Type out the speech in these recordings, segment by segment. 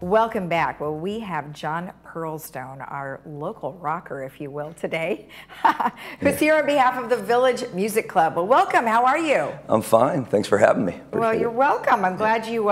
Welcome back. Well, we have John Pearlstone, our local rocker, if you will, today, who's here on behalf of the Village Music Club. Well, welcome. How are you? I'm fine. Thanks for having me. Well, you're welcome. I'm glad you,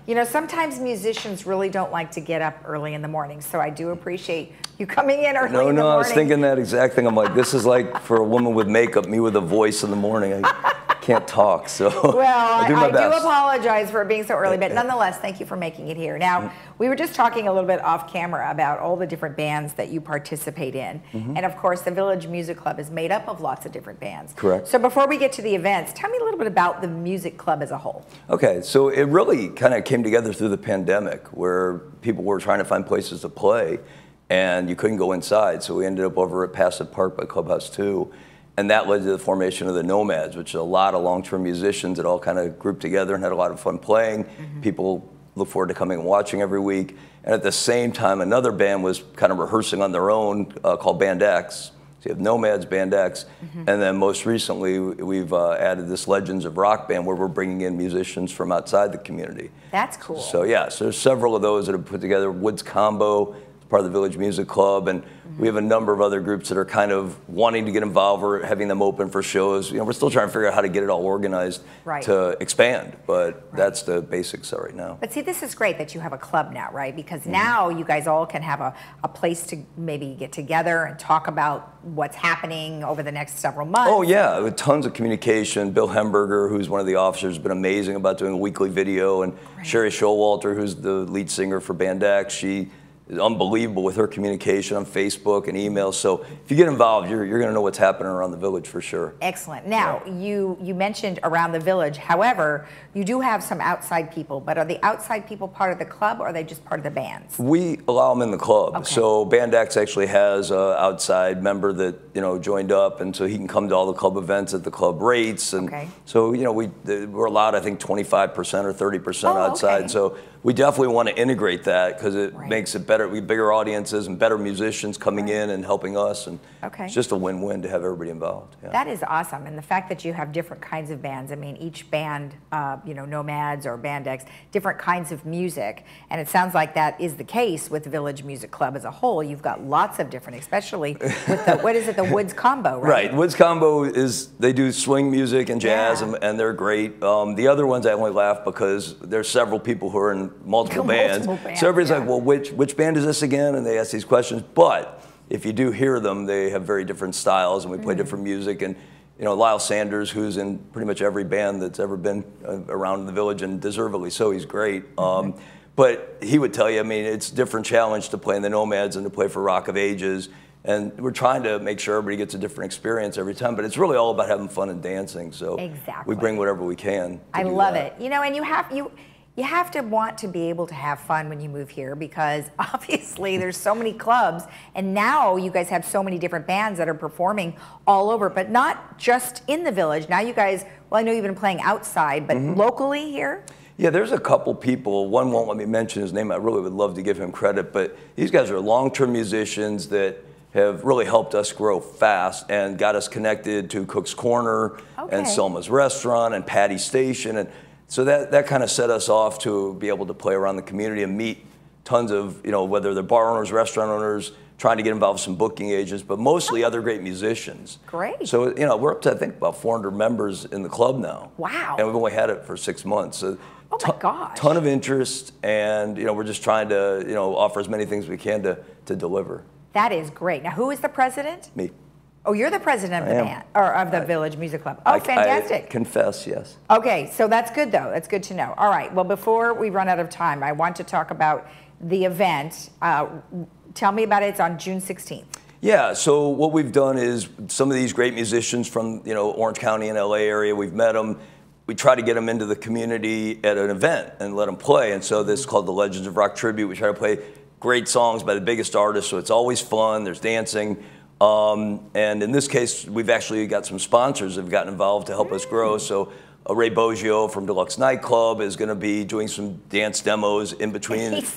you know, sometimes musicians really don't like to get up early in the morning, so I do appreciate you coming in early in the morning. No, I was thinking that exact thing. I'm like, this is like for a woman with makeup, me with a voice in the morning. I can't talk, so well, I do my best. I do apologize for being so early, but nonetheless, thank you for making it here. Now, we were just talking a little bit off camera about all the different bands that you participate in, and of course, the Village Music Club is made up of lots of different bands. Correct. So before we get to the events, tell me a little bit about the music club as a whole. Okay, so it really kind of came together through the pandemic, where people were trying to find places to play, and you couldn't go inside, so we ended up over at Passive Park by Clubhouse 2. And that led to the formation of the Nomads, which is a lot of long-term musicians that all kind of grouped together and had a lot of fun playing. People look forward to coming and watching every week. And at the same time, another band was kind of rehearsing on their own called Band X. So you have Nomads, Band X, and then most recently we've added this Legends of Rock band where we're bringing in musicians from outside the community. That's cool. So yeah, so there's several of those that have put together. Woods Combo, part of the Village Music Club, and we have a number of other groups that are kind of wanting to get involved or having them open for shows. You know, we're still trying to figure out how to get it all organized to expand, but that's the basics right now. But see, this is great that you have a club now, right? Because now you guys all can have a place to maybe get together and talk about what's happening over the next several months. Oh yeah, with tons of communication. Bill Hemberger, who's one of the officers, has been amazing about doing a weekly video, and Sherry Showalter, who's the lead singer for Band X, she is unbelievable with her communication on Facebook and email. So if you get involved, you're going to know what's happening around the village for sure. Excellent. Now, you mentioned around the village. However, you do have some outside people, but are the outside people part of the club or are they just part of the bands? We allow them in the club. Okay. So Band X actually has an outside member that, you know, joined up, and so he can come to all the club events at the club rates. And so, you know, we're allowed, I think, 25% or 30% outside. So we definitely want to integrate that because it makes it better. We have bigger audiences and better musicians coming in and helping us, and it's just a win-win to have everybody involved. Yeah. That is awesome, and the fact that you have different kinds of bands. I mean, each band, you know, Nomads or Band X, different kinds of music, and it sounds like that is the case with the Village Music Club as a whole. You've got lots of different, especially with the what is it, the Woods Combo, right? Right. Woods Combo is they do swing music and jazz, and they're great. The other ones I only laugh because there's several people who are in multiple bands. So everybody's like, well, which band is this again? And they ask these questions. But if you do hear them, they have very different styles, and we play different music. And you know, Lyle Sanders, who's in pretty much every band that's ever been around the village, and deservedly so, he's great. But he would tell you, I mean, it's a different challenge to play in the Nomads and to play for Rock of Ages. And we're trying to make sure everybody gets a different experience every time, but it's really all about having fun and dancing. So we bring whatever we can. I love it. You know, and you have to want to be able to have fun when you move here, because obviously there's so many clubs, and now you guys have so many different bands that are performing all over, but not just in the village. Now you guys, well, I know you've been playing outside, but locally here? Yeah, there's a couple people. One won't let me mention his name. I really would love to give him credit, but these guys are long-term musicians that have really helped us grow fast and got us connected to Cook's Corner and Selma's Restaurant and Patty's Station. And so that kind of set us off to be able to play around the community and meet tons of, you know, whether they're bar owners, restaurant owners, trying to get involved with some booking agents, but mostly other great musicians. Great. So, you know, we're up to, I think, about 400 members in the club now. Wow. And we've only had it for 6 months. So oh my gosh. Ton of interest, and, you know, we're just trying to, you know, offer as many things we can to deliver. That is great. Now, who is the president? Me. Oh, you're the president of the band, or of the Village Music Club. Oh, fantastic. I confess, yes. Okay, so that's good, though. That's good to know. All right, well, before we run out of time, I want to talk about the event. Tell me about it. It's on June 16th. Yeah, so what we've done is some of these great musicians from, you know, Orange County and LA area, we've met them. We try to get them into the community at an event and let them play. And so this is called the Legends of Rock Tribute. We try to play great songs by the biggest artists, so it's always fun. There's dancing. And in this case, we've actually got some sponsors that have gotten involved to help us grow. So Ray Boggio from Deluxe Nightclub is going to be doing some dance demos in between. He's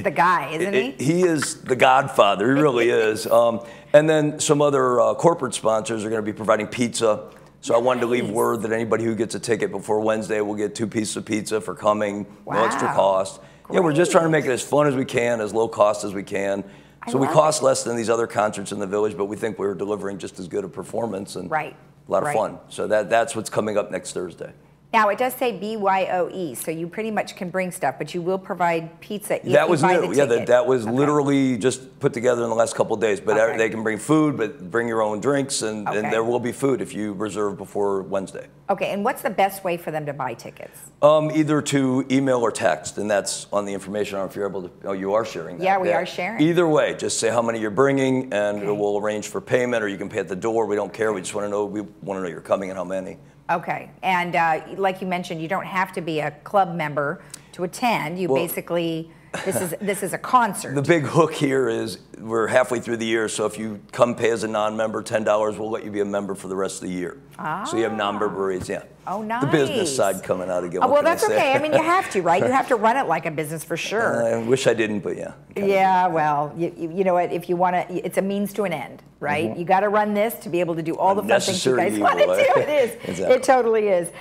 the guy, isn't he? He is the godfather. He really is. And then some other corporate sponsors are going to be providing pizza. So I wanted to leave word that anybody who gets a ticket before Wednesday will get 2 pieces of pizza for coming, no extra cost. Yeah, we're just trying to make it as fun as we can, as low cost as we can. So we cost less than these other concerts in the village, but we think we're delivering just as good a performance and a lot of fun. So that's what's coming up next Thursday. Now, it does say BYOE, so you pretty much can bring stuff, but you will provide pizza if that was you buy new. the ticket. Yeah, that was literally just put together in the last couple of days. But they can bring food, but bring your own drinks, and there will be food if you reserve before Wednesday. Okay, and what's the best way for them to buy tickets? Either to email or text, and that's on the information. I don't know if you're able to. Oh, you are sharing that. Yeah, we are sharing. Either way, just say how many you're bringing, and we'll arrange for payment, or you can pay at the door. We don't care. We just want to know. We want to know you're coming and how many. Okay, and like you mentioned, you don't have to be a club member to attend. You basically, this is a concert. The big hook here is we're halfway through the year, so if you come pay as a non-member, $10, we'll let you be a member for the rest of the year. So you have non-member rates, Oh, nice. The business side coming out again. Oh, well, that's okay. I mean, you have to, right? You have to run it like a business for sure. I wish I didn't, but yeah. Yeah, well, you know what? If you want to, it's a means to an end, right? You got to run this to be able to do all the fun things you guys want to do. It is. Exactly. It totally is.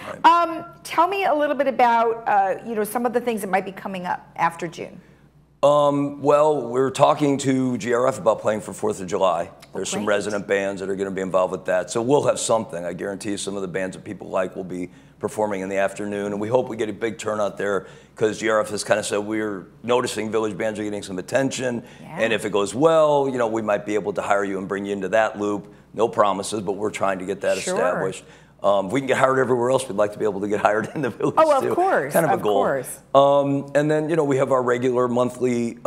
Tell me a little bit about, some of the things that might be coming up after June. Well, we're talking to GRF about playing for 4th of July. There's some resident bands that are going to be involved with that. So we'll have something. I guarantee you some of the bands that people like will be performing in the afternoon. And we hope we get a big turnout there because GRF has kind of said we're noticing village bands are getting some attention. And if it goes well, we might be able to hire you and bring you into that loop. No promises, but we're trying to get that established. If we can get hired everywhere else, we'd like to be able to get hired in the village too. Of course. Kind of a goal. Course. And then, we have our regular monthly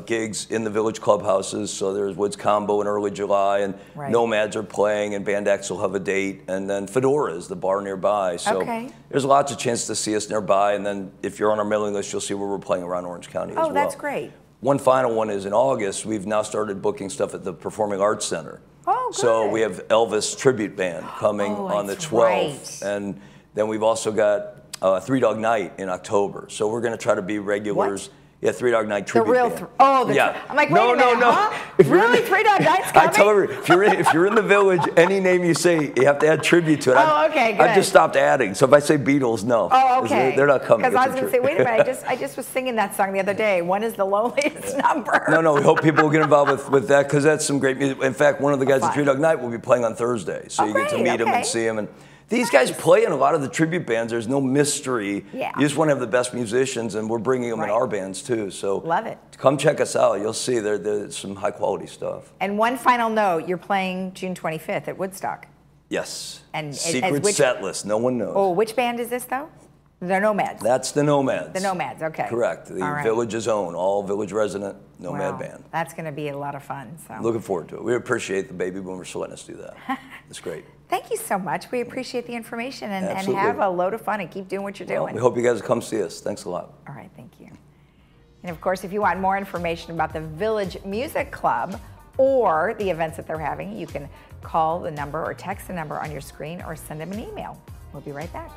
gigs in the village clubhouses. So there's Woods Combo in early July, and Nomads are playing, and Band X will have a date. And then Fedora is the bar nearby. So there's lots of chance to see us nearby. And then if you're on our mailing list, you'll see where we're playing around Orange County as well. Oh, that's great. One final one is in August. We've now started booking stuff at the Performing Arts Center. Oh, good. So we have Elvis Tribute Band coming on the 12th. And then we've also got Three Dog Night in October. So we're going to try to be regulars. What? Yeah, Three Dog Night Tribute Band. I'm like, wait a minute, huh? Really? Three Dog Night's coming? I told her, if you're in the village, any name you say, you have to add tribute to it. Okay, good. I just stopped adding. So if I say Beatles, no. Oh, okay. They're not coming. Because I was going to say, wait a minute, I just was singing that song the other day. One is the loneliest number. No, we hope people will get involved with that because that's some great music. In fact, one of the guys at Three Dog Night will be playing on Thursday. So you get to meet him and see him. And these guys play in a lot of the tribute bands. There's no mystery. You just want to have the best musicians, and we're bringing them in our bands too. So love it. Come check us out. You'll see there's some high quality stuff. And one final note: you're playing June 25th at Woodstock. Yes. And secret set list. No one knows. Oh, which band is this though? The Nomads. That's the Nomads. The Nomads. Okay. Correct. The village's own, all village resident Nomad band. That's going to be a lot of fun. So. Looking forward to it. We appreciate the baby boomers for letting us do that. It's great. Thank you so much. We appreciate the information and have a load of fun and keep doing what you're doing. We hope you guys come see us. Thanks a lot. All right, thank you. And of course, if you want more information about the Village Music Club or the events that they're having, you can call the number or text the number on your screen or send them an email. We'll be right back.